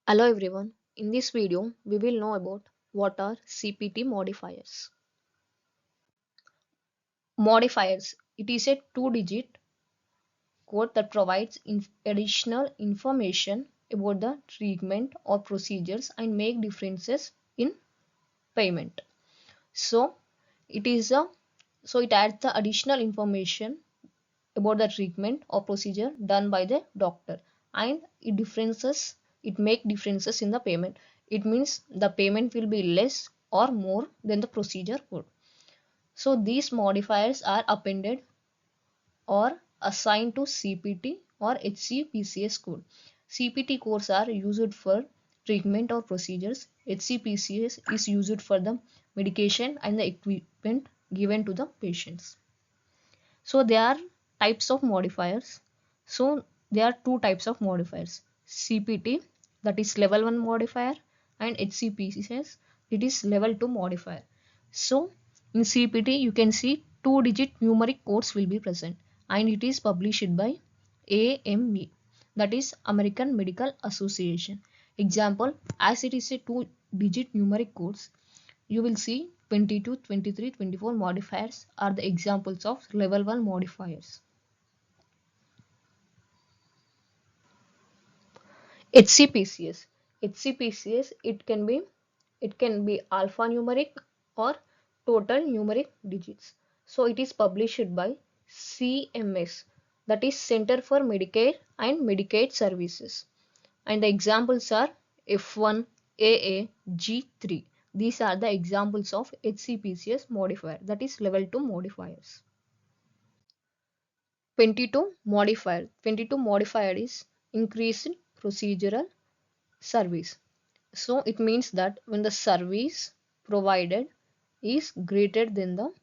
Hello everyone. In this video, we will know about what are CPT modifiers. Modifiers. It is a two-digit code that provides additional information about the treatment or procedures and make differences in payment. So it is a it adds the additional information about the treatment or procedure done by the doctor, and it make differences in the payment. It means the payment will be less or more than the procedure code. So these modifiers are appended or assigned to CPT or HCPCS code. CPT codes are used for treatment or procedures. HCPCS is used for the medication and the equipment given to the patients. So there are types of modifiers. So there are two types of modifiers: CPT, that is level 1 modifier, and HCPCS, it is level 2 modifier. So in CPT you can see two-digit numeric codes will be present, and it is published by AME, that is American Medical Association. Example, as it is a two-digit numeric codes, you will see 22, 23, 24 modifiers are the examples of level 1 modifiers. HCPCS. HCPCS, it can be alphanumeric or total numeric digits. So it is published by CMS, that is Center for Medicare and Medicaid Services. And the examples are F1, AA, G3. These are the examples of HCPCS modifier, that is level 2 modifiers. 22 modifier. 22 modifier is increased procedural service. So it means that when the service provided is greater than the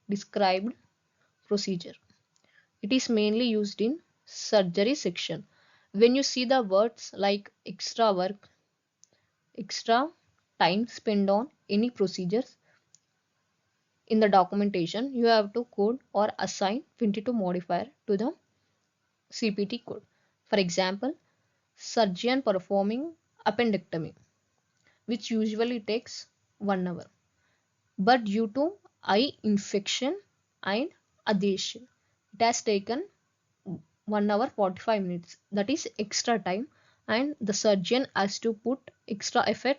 described procedure. It is mainly used in surgery section. When you see the words like extra work, extra time spent on any procedures in the documentation, you have to code or assign 22 modifier to the CPT code. For example, surgeon performing appendectomy, which usually takes 1 hour, but due to eye infection and adhesion, it has taken 1 hour 45 minutes. That is extra time, and the surgeon has to put extra effort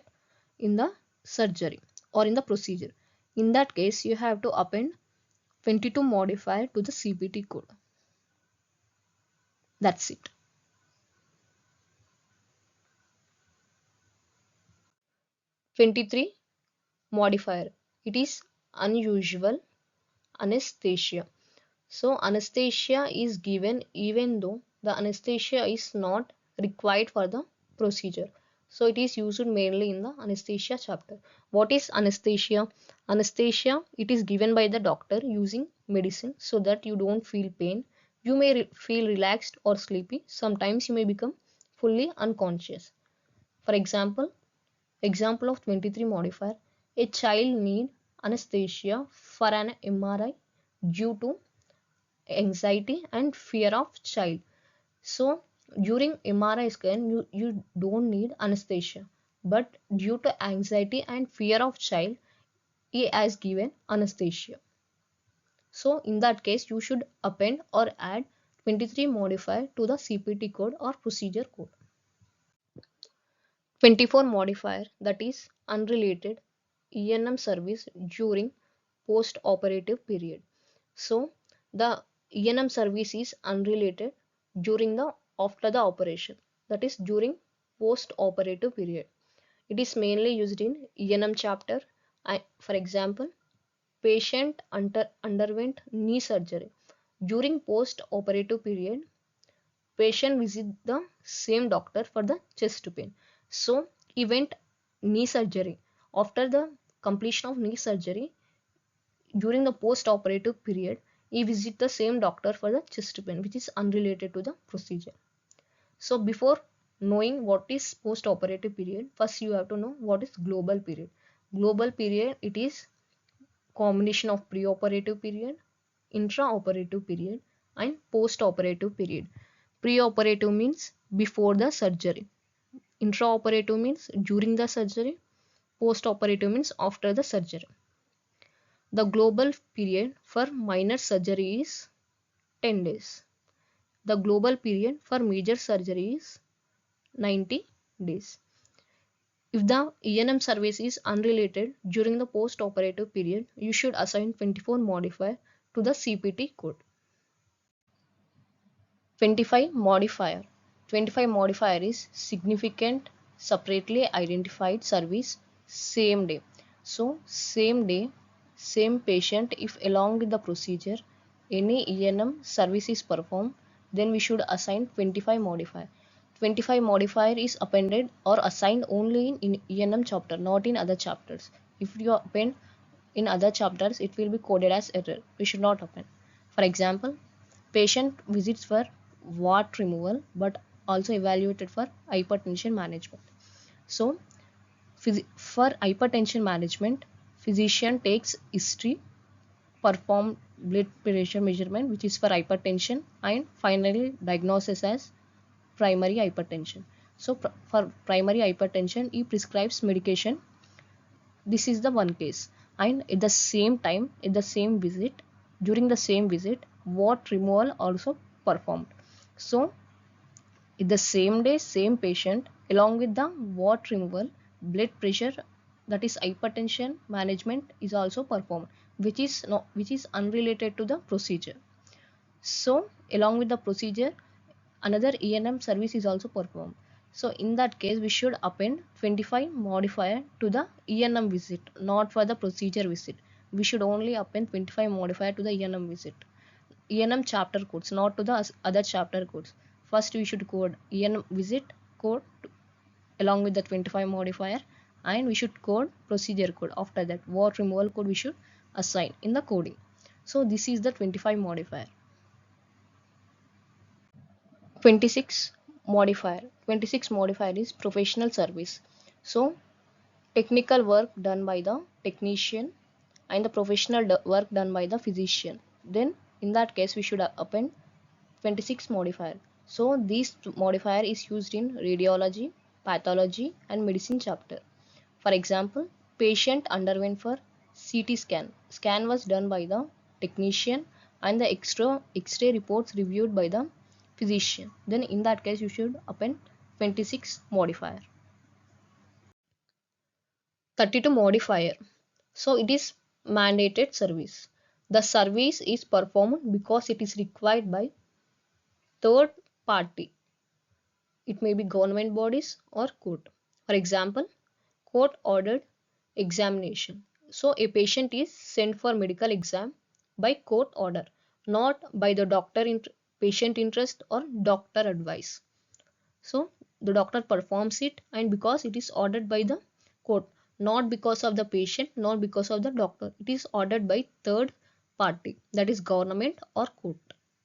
in the surgery or in the procedure. In that case, you have to append 22 modifier to the CPT code. That's it. 23 modifier. It is unusual anesthesia. So anesthesia is given even though the anesthesia is not required for the procedure. So it is used mainly in the anesthesia chapter. What is anesthesia? Anesthesia, it is given by the doctor using medicine so that you don't feel pain. You may feel relaxed or sleepy. Sometimes you may become fully unconscious. For example of 23 modifier, a child need anesthesia for an MRI due to anxiety and fear of child. So during MRI scan, you don't need anesthesia, but due to anxiety and fear of child, he has given anesthesia. So in that case, you should append or add 23 modifier to the CPT code or procedure code. 24 modifier, that is unrelated ENM service during post-operative period. So the ENM service is unrelated during the after the operation, that is during post-operative period. It is mainly used in ENM chapter. For example, patient underwent knee surgery. During post-operative period, patient visit the same doctor for the chest pain. So he went knee surgery. After the completion of knee surgery, during the post-operative period, he visit the same doctor for the chest pain, which is unrelated to the procedure. So before knowing what is post-operative period, first you have to know what is global period. Global period, it is combination of pre-operative period, intra-operative period, and post-operative period. Pre-operative means before the surgery. Intraoperative means during the surgery. Post-operative means after the surgery. The global period for minor surgery is 10 days. The global period for major surgery is 90 days. If the E&M service is unrelated during the post-operative period, you should assign 24 modifier to the CPT code. 25 modifier. 25 modifier is significant separately identified service same day. So same day, same patient, if along with the procedure any E&M service is performed, then we should assign 25 modifier. 25 modifier is appended or assigned only in E&M chapter, not in other chapters. If you append in other chapters, it will be coded as error. We should not append. For example, patient visits for wart removal but also evaluated for hypertension management. So for hypertension management, physician takes history, perform blood pressure measurement which is for hypertension, and finally diagnosis as primary hypertension. So for primary hypertension, he prescribes medication. This is the one case. And at the same time, at the same visit, during the same visit, wart removal also performed. So in the same day, same patient, along with the wart removal, blood pressure, that is hypertension management, is also performed, which is unrelated to the procedure. So along with the procedure, another E&M service is also performed. So in that case, we should append 25 modifier to the E&M visit, not for the procedure visit. We should only append 25 modifier to the E&M visit. E&M chapter codes, not to the other chapter codes. First, we should code E&M visit code along with the 25 modifier, and we should code procedure code. After that, wart removal code we should assign in the coding. So this is the 25 modifier. 26 modifier. 26 modifier is professional service. So technical work done by the technician and the professional work done by the physician. Then in that case, we should append 26 modifier. So this modifier is used in radiology, pathology and medicine chapter. For example, patient underwent for CT scan. Scan was done by the technician and the X-ray reports reviewed by the physician. Then in that case, you should append 26 modifier. 32 modifier. So it is mandated service. The service is performed because it is required by third party. It may be government bodies or court. For example, court ordered examination. So a patient is sent for medical exam by court order, not by the patient interest or doctor advice. So the doctor performs it, and because it is ordered by the court, not because of the patient, not because of the doctor. It is ordered by third party, that is government or court.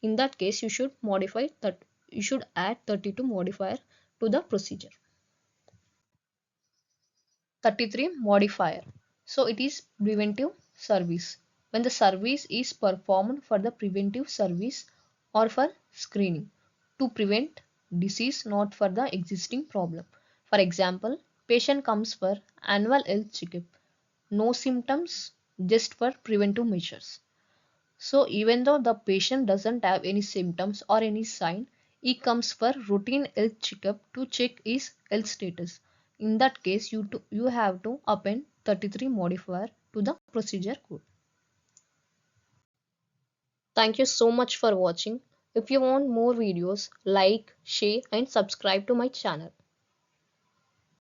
In that case, you should modify that. You should add 32 modifier to the procedure. 33 modifier. So it is preventive service. When the service is performed for the preventive service or for screening to prevent disease, not for the existing problem. For example, patient comes for annual health checkup. No symptoms, just for preventive measures. So even though the patient doesn't have any symptoms or any sign, he comes for routine health checkup to check his health status. In that case, you have to append 33 modifier to the procedure code. Thank you so much for watching. If you want more videos, like, share and subscribe to my channel.